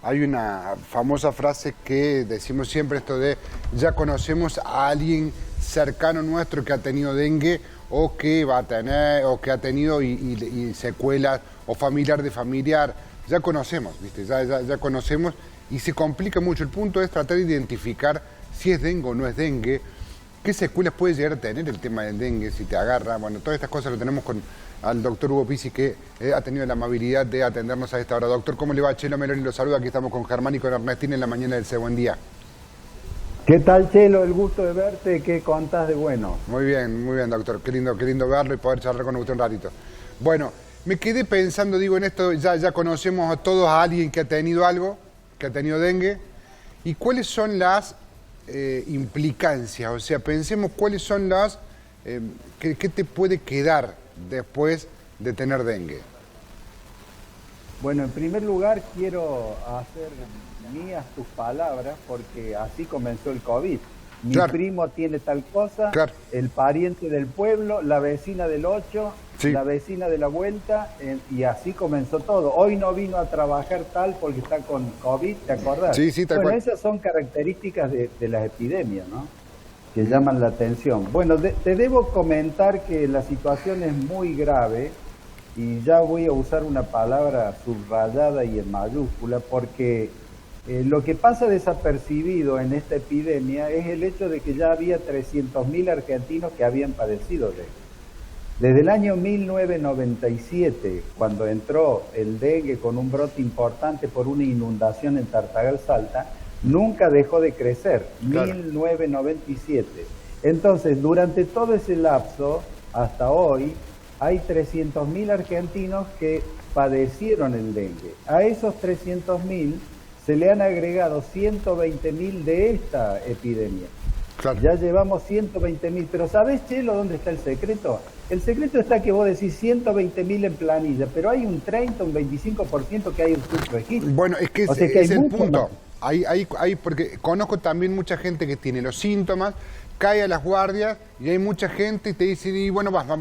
hay una famosa frase que decimos siempre, esto de ya conocemos a alguien cercano nuestro que ha tenido dengue o que va a tener, o que ha tenido y secuelas, o familiar de familiar. Ya conocemos, ¿viste? Ya conocemos y se complica mucho. El punto es tratar de identificar si es dengue o no es dengue, qué secuelas puede llegar a tener el tema del dengue, si te agarra. Bueno, todas estas cosas lo tenemos con al doctor Hugo Pizzi, que ha tenido la amabilidad de atendernos a esta hora. Doctor, ¿cómo le va? Chelo Meloni lo saluda. Aquí estamos con Germán y con Ernestina en la mañana del Buen Día. ¿Qué tal, Chelo? El gusto de verte. ¿Qué contás de bueno? Muy bien, doctor. Qué lindo verlo y poder charlar con usted un ratito. Bueno, me quedé pensando, digo, en esto, ya conocemos a todos a alguien que ha tenido algo, que ha tenido dengue, y cuáles son las implicancias, o sea, pensemos cuáles son las, ¿qué te puede quedar después de tener dengue? Bueno, en primer lugar quiero hacer mías tus palabras porque así comenzó el COVID. Mi primo tiene tal cosa, el pariente del pueblo, la vecina del 8, la vecina de la vuelta, y así comenzó todo. Hoy no vino a trabajar tal porque está con COVID, ¿te acordás? Sí, tal cual. Esas son características de las epidemias, ¿no? Que llaman la atención. Bueno, te debo comentar que la situación es muy grave y ya voy a usar una palabra subrayada y en mayúscula porque lo que pasa desapercibido en esta epidemia es el hecho de que ya había 300.000 argentinos que habían padecido de esto. Desde el año 1997, cuando entró el dengue con un brote importante por una inundación en Tartagal Salta, nunca dejó de crecer, 1997. Entonces, durante todo ese lapso, hasta hoy, hay 300.000 argentinos que padecieron el dengue. A esos 300.000 se le han agregado 120.000 de esta epidemia. Ya llevamos 120.000, pero ¿sabés, Chelo, dónde está el secreto? El secreto está que vos decís 120.000 en planilla, pero hay un 30, un 25% que hay en subregistro. Bueno, es que ese es el punto. Hay, porque conozco también mucha gente que tiene los síntomas, cae a las guardias y hay mucha gente y te dice, y bueno, vaya,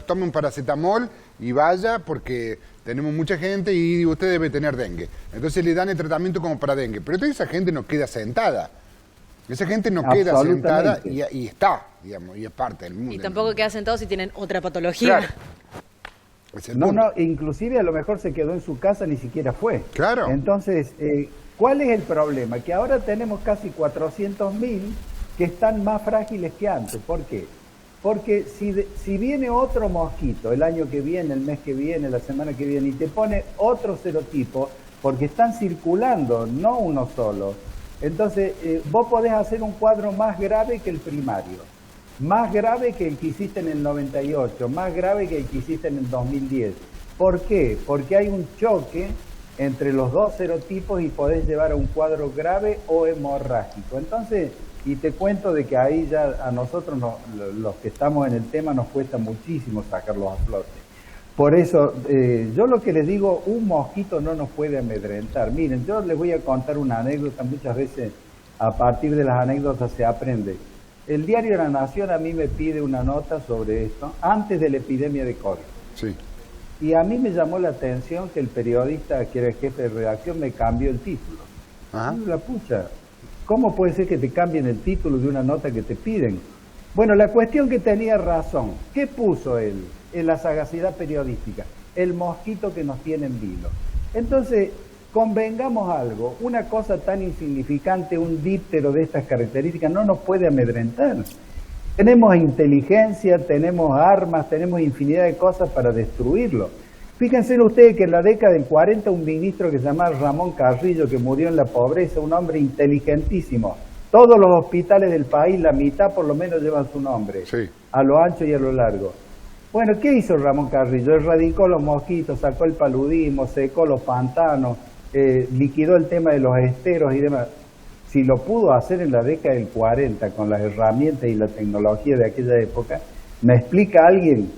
tome un paracetamol y vaya porque tenemos mucha gente y usted debe tener dengue. Entonces le dan el tratamiento como para dengue. Pero toda esa gente no queda sentada. Esa gente no queda sentada y está, digamos, y es parte del mundo. Y tampoco queda sentado si tienen otra patología. No, inclusive a lo mejor se quedó en su casa, ni siquiera fue. Claro. Entonces, ¿cuál es el problema? Que ahora tenemos casi 400.000 que están más frágiles que antes. ¿Por qué? Porque si viene otro mosquito el año que viene, el mes que viene, la semana que viene, y te pone otro serotipo, porque están circulando, no uno solo, entonces vos podés hacer un cuadro más grave que el primario, más grave que el que hiciste en el 98, más grave que el que hiciste en el 2010. ¿Por qué? Porque hay un choque entre los dos serotipos y podés llevar a un cuadro grave o hemorrágico. Entonces, y te cuento de que ahí ya a nosotros, los que estamos en el tema, nos cuesta muchísimo sacarlos a flote. Por eso, yo lo que les digo, un mosquito no nos puede amedrentar. Miren, yo les voy a contar una anécdota, muchas veces a partir de las anécdotas se aprende. El diario La Nación a mí me pide una nota sobre esto, antes de la epidemia de COVID. Sí. Y a mí me llamó la atención que el periodista, que era el jefe de redacción, me cambió el título. Ajá. La pucha, ¿cómo puede ser que te cambien el título de una nota que te piden? Bueno, la cuestión que tenía razón. ¿Qué puso él en la sagacidad periodística? El mosquito que nos tiene en vilo. Entonces, convengamos algo, una cosa tan insignificante, un díptero de estas características, no nos puede amedrentar. Tenemos inteligencia, tenemos armas, tenemos infinidad de cosas para destruirlo. Fíjense ustedes que en la década del 40 un ministro que se llamaba Ramón Carrillo, que murió en la pobreza, un hombre inteligentísimo. Todos los hospitales del país, la mitad por lo menos llevan su nombre, a lo ancho y a lo largo. Bueno, ¿qué hizo Ramón Carrillo? Erradicó los mosquitos, sacó el paludismo, secó los pantanos, liquidó el tema de los esteros y demás. Si lo pudo hacer en la década del 40 con las herramientas y la tecnología de aquella época, ¿me explica alguien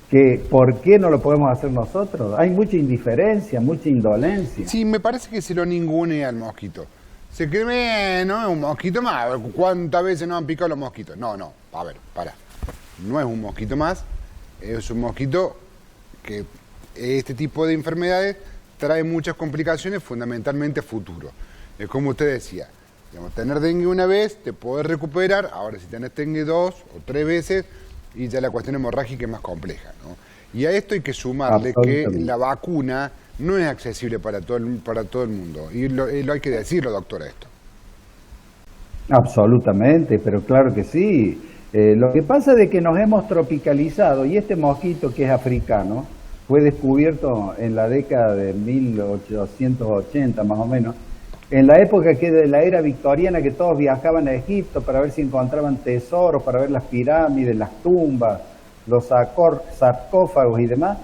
que por qué no lo podemos hacer nosotros? Hay mucha indiferencia, mucha indolencia. Sí, me parece que se lo ningunea al mosquito. Se cree, ¿no? Es un mosquito más. ¿Cuántas veces nos han picado los mosquitos? No, a ver, para. No es un mosquito más, es un mosquito que este tipo de enfermedades trae muchas complicaciones, fundamentalmente a futuro. Es como usted decía, digamos, tener dengue una vez, te podés recuperar, ahora si tenés dengue 2 o 3 veces, y ya la cuestión hemorrágica es más compleja, ¿no? Y a esto hay que sumarle que la vacuna no es accesible para todo el mundo, y lo hay que decirlo, doctora, esto. Absolutamente, pero claro que sí. Lo que pasa es que nos hemos tropicalizado, y este mosquito que es africano fue descubierto en la década de 1880 más o menos, en la época que de la era victoriana, que todos viajaban a Egipto para ver si encontraban tesoros, para ver las pirámides, las tumbas, los sarcófagos y demás.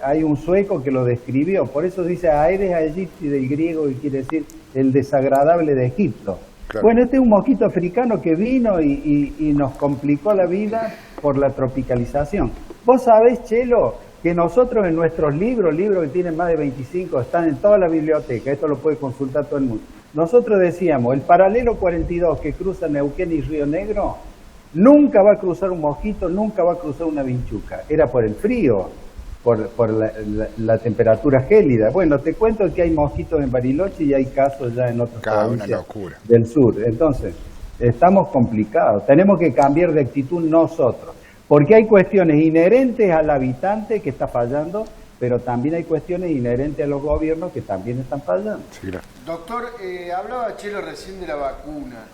Hay un sueco que lo describió, por eso dice Aedes aegypti del griego, que quiere decir el desagradable de Egipto. Claro. Bueno, este es un mosquito africano que vino y nos complicó la vida por la tropicalización. Vos sabés, Chelo, que nosotros en nuestros libros que tienen más de 25, están en toda la biblioteca, esto lo puede consultar todo el mundo. Nosotros decíamos, el paralelo 42 que cruza Neuquén y Río Negro, nunca va a cruzar un mosquito, nunca va a cruzar una vinchuca. Era por el frío, por la temperatura gélida. Bueno, te cuento que hay mosquitos en Bariloche y hay casos ya en otras provincias del sur. Entonces, estamos complicados. Tenemos que cambiar de actitud nosotros. Porque hay cuestiones inherentes al habitante que está fallando, pero también hay cuestiones inherentes a los gobiernos que también están fallando. Sí, claro. Doctor, hablaba Chelo recién de la vacuna.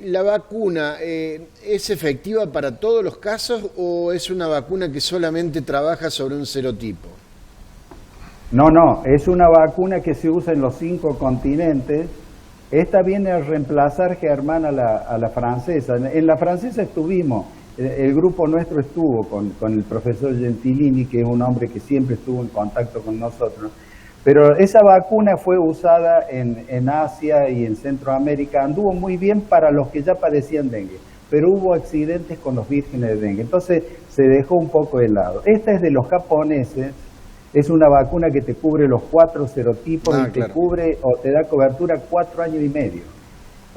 ¿La vacuna es efectiva para todos los casos o es una vacuna que solamente trabaja sobre un serotipo? No, es una vacuna que se usa en los 5 continentes. Esta viene a reemplazar, Germán, a la francesa. En la francesa estuvimos. El grupo nuestro estuvo con el profesor Gentilini, que es un hombre que siempre estuvo en contacto con nosotros, pero esa vacuna fue usada en Asia y en Centroamérica, anduvo muy bien para los que ya padecían dengue, pero hubo accidentes con los vírgenes de dengue, entonces se dejó un poco de lado. Esta es de los japoneses, es una vacuna que te cubre los 4 serotipos y te cubre o te da cobertura 4 años y medio.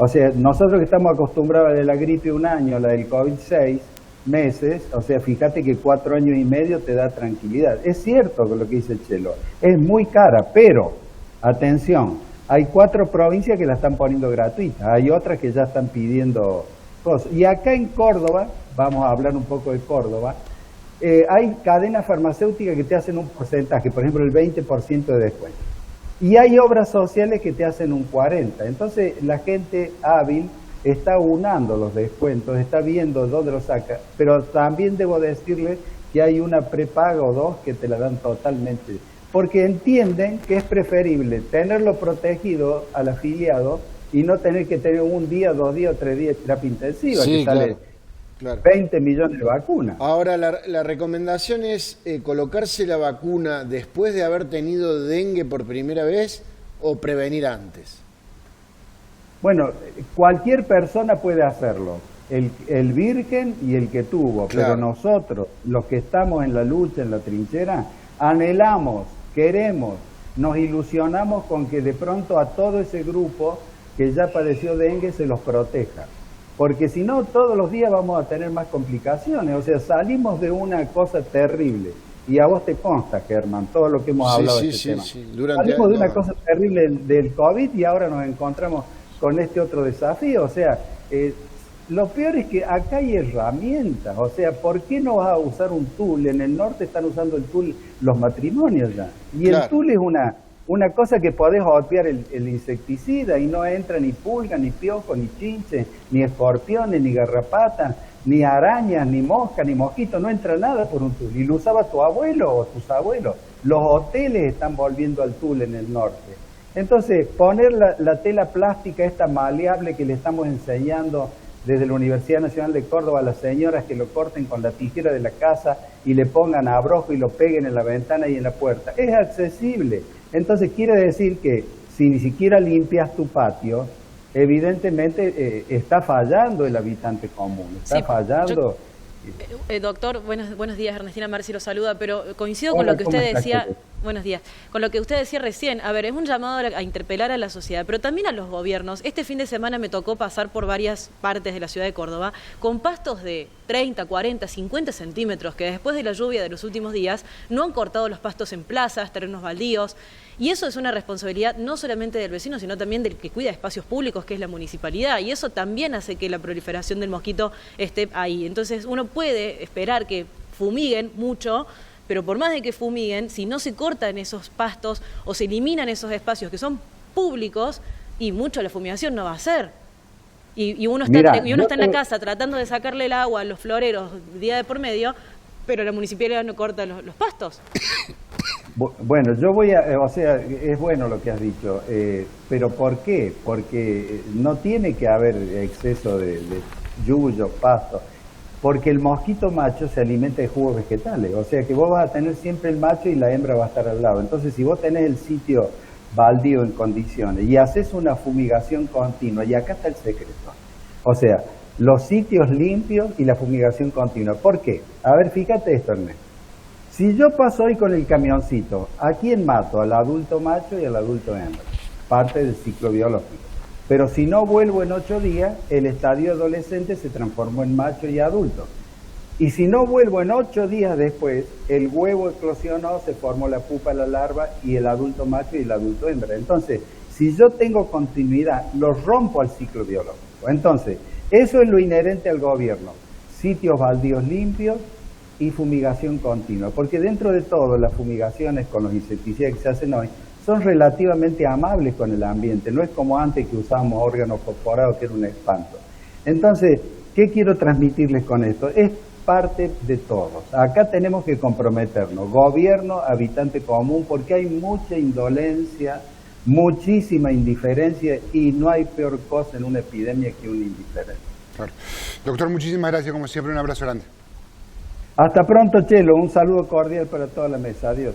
O sea, nosotros que estamos acostumbrados a la gripe 1 año, a la del COVID 6 meses, o sea, fíjate que 4 años y medio te da tranquilidad. Es cierto lo que dice Chelo, es muy cara, pero, atención, hay 4 provincias que la están poniendo gratuita, hay otras que ya están pidiendo cosas. Y acá en Córdoba, vamos a hablar un poco de Córdoba, hay cadenas farmacéuticas que te hacen un porcentaje, por ejemplo el 20% de descuento. Y hay obras sociales que te hacen un 40%. Entonces la gente hábil está unando los descuentos, está viendo dónde los saca, pero también debo decirle que hay una prepaga o 2 que te la dan totalmente, porque entienden que es preferible tenerlo protegido al afiliado y no tener que tener 1 día, 2 días o 3 días de terapia intensiva, que sale 20 millones de vacunas. Ahora, la recomendación es colocarse la vacuna después de haber tenido dengue por primera vez o prevenir antes. Bueno, cualquier persona puede hacerlo, el virgen y el que tuvo, pero nosotros, los que estamos en la lucha, en la trinchera, anhelamos, queremos, nos ilusionamos con que de pronto a todo ese grupo que ya padeció dengue se los proteja. Porque si no, todos los días vamos a tener más complicaciones. O sea, salimos de una cosa terrible. Y a vos te consta, Germán, todo lo que hemos hablado de este tema. Salimos de una cosa terrible del COVID y ahora nos encontramos con este otro desafío. O sea, lo peor es que acá hay herramientas. O sea, ¿por qué no vas a usar un tul? En el norte están usando el tul los matrimonios ya. Y el tul es una cosa que podés obviar el insecticida y no entra ni pulga, ni piojo, ni chinche, ni escorpiones, ni garrapatas, ni arañas, ni mosca, ni mosquito, no entra nada por un tul. Y lo usaba tu abuelo o tus abuelos. Los hoteles están volviendo al tul en el norte. Entonces, poner la tela plástica esta maleable que le estamos enseñando desde la Universidad Nacional de Córdoba a las señoras que lo corten con la tijera de la casa y le pongan abrojo y lo peguen en la ventana y en la puerta. Es accesible. Entonces quiere decir que si ni siquiera limpias tu patio, evidentemente está fallando el habitante común, está fallando. Doctor, buenos días, Ernestina Marci lo saluda, pero coincido con lo que usted decía. Buenos días. Con lo que usted decía recién, a ver, es un llamado a interpelar a la sociedad, pero también a los gobiernos. Este fin de semana me tocó pasar por varias partes de la ciudad de Córdoba con pastos de 30, 40, 50 centímetros que después de la lluvia de los últimos días no han cortado los pastos en plazas, terrenos baldíos. Y eso es una responsabilidad no solamente del vecino, sino también del que cuida espacios públicos, que es la municipalidad. Y eso también hace que la proliferación del mosquito esté ahí. Entonces uno puede esperar que fumiguen mucho, pero por más de que fumiguen, si no se cortan esos pastos o se eliminan esos espacios que son públicos, y mucho la fumigación no va a ser. Y uno está, está en la casa tratando de sacarle el agua a los floreros día de por medio, pero la municipalidad no corta los pastos. Bueno, yo voy a, o sea, es bueno lo que has dicho, pero ¿por qué? Porque no tiene que haber exceso de yuyos, pastos. Porque el mosquito macho se alimenta de jugos vegetales, o sea que vos vas a tener siempre el macho y la hembra va a estar al lado. Entonces, si vos tenés el sitio baldío en condiciones y haces una fumigación continua, y acá está el secreto, o sea, los sitios limpios y la fumigación continua. ¿Por qué? A ver, fíjate esto, Ernesto. Si yo paso hoy con el camioncito, ¿a quién mato? Al adulto macho y al adulto hembra, parte del ciclo biológico. Pero si no vuelvo en 8 días, el estadio adolescente se transformó en macho y adulto. Y si no vuelvo en 8 días después, el huevo eclosionó, se formó la pupa, la larva y el adulto macho y el adulto hembra. Entonces, si yo tengo continuidad, lo rompo al ciclo biológico. Entonces, eso es lo inherente al gobierno. Sitios baldíos limpios y fumigación continua. Porque dentro de todo, las fumigaciones con los insecticidas que se hacen hoy son relativamente amables con el ambiente, no es como antes que usábamos órganos fosforados, que era un espanto. Entonces, ¿qué quiero transmitirles con esto? Es parte de todos. Acá tenemos que comprometernos, gobierno, habitante común, porque hay mucha indolencia, muchísima indiferencia, y no hay peor cosa en una epidemia que una indiferencia. Claro. Doctor, muchísimas gracias, como siempre, un abrazo grande. Hasta pronto, Chelo, un saludo cordial para toda la mesa. Adiós.